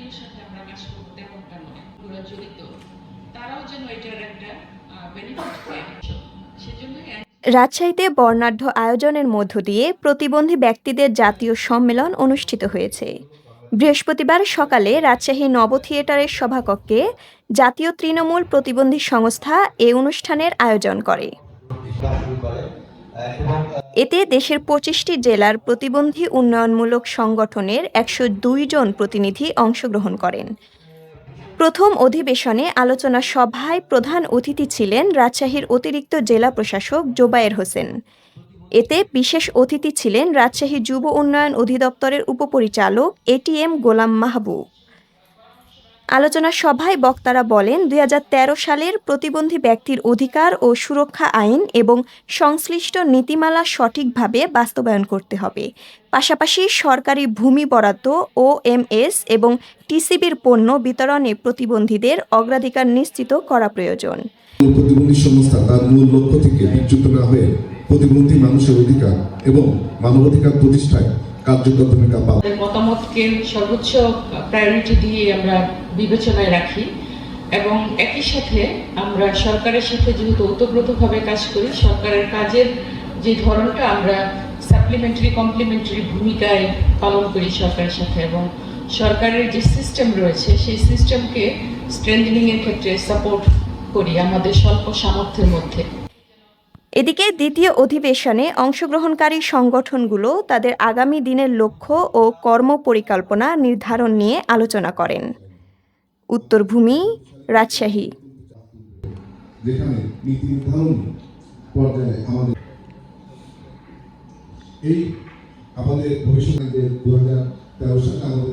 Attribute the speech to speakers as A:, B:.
A: প্রতিষ্ঠানগুলোর সাথে আমরা কাজ করবো তেমনটা নয়, ওরা জড়িত, তারাও যেন এটার একটা বেনিফিট পায়, সেজন্যই।
B: রাজশাহীতে বর্ণাঢ্য আয়োজনের মধ্য দিয়ে প্রতিবন্ধী ব্যক্তিদের জাতীয় সম্মেলন অনুষ্ঠিত হয়েছে। বৃহস্পতিবার সকালে রাজশাহী নব থিয়েটারের সভাকক্ষে জাতীয় তৃণমূল প্রতিবন্ধী সংস্থা এ অনুষ্ঠানের আয়োজন করে। এতে দেশের ২৫টি জেলার প্রতিবন্ধী উন্নয়নমূলক সংগঠনের ১০২ জন প্রতিনিধি অংশগ্রহণ করেন। প্রথম অধিবেশনে আলোচনা সভায় প্রধান অতিথি ছিলেন রাজশাহীর অতিরিক্ত জেলা প্রশাসক জোবায়ের হোসেন। এতে বিশেষ অতিথি ছিলেন রাজশাহী যুব উন্নয়ন অধিদপ্তরের উপপরিচালক এটিএম গোলাম মাহবুব। আলোচনা সভায় বক্তারা বলেন, ২০১৩ সালের প্রতিবন্ধী ব্যক্তির অধিকার ও সুরক্ষা আইন এবং সংশ্লিষ্ট নীতিমালা সঠিকভাবে বাস্তবায়ন করতে হবে। পাশাপাশি সরকারি ভূমি বরাদ্দ, ওএমএস এবং টিসিবির পণ্য বিতরণে প্রতিবন্ধীদের অগ্রাধিকার নিশ্চিত করা প্রয়োজন।
C: প্রতিবন্ধী সংস্থা তার মূল লক্ষ্য থেকে বিচ্যুত না হয়ে প্রতিবন্ধী মানুষের অধিকার এবং মানবাধিকার প্রতিষ্ঠায় কার্যকর ভূমিকা পালন।
A: মতামতকে সর্বোচ্চ প্রায়োরিটি দিয়ে আমরা বিবেচনায় রাখি এবং একই সাথে আমরা সরকারের সাথে যেহেতু ওতপ্রোতভাবে কাজ করি, সরকারের কাজের যে ধরনটা আমরা সাপ্লিমেন্টারি কমপ্লিমেন্টারি ভূমিকায় পালন করি সরকারের সাথে, এবং সরকারের যে সিস্টেম রয়েছে সেই সিস্টেমকে স্ট্রেংথেনিং এর ক্ষেত্রে সাপোর্ট করি আমাদের স্বল্প সামর্থ্যের মধ্যে।
B: এদিকে দ্বিতীয় অধিবেশনে অংশগ্রহণকারী সংগঠনগুলো তাদের আগামী দিনের লক্ষ্য ও কর্মপরিকল্পনা নির্ধারণ নিয়ে আলোচনা করেন। উত্তরভূমি, রাজশাহী।
C: যেখানে নীতি নির্ধারণ পর্যায়ে আমাদের ভবিষ্যৎ 2013 সালে আমাদের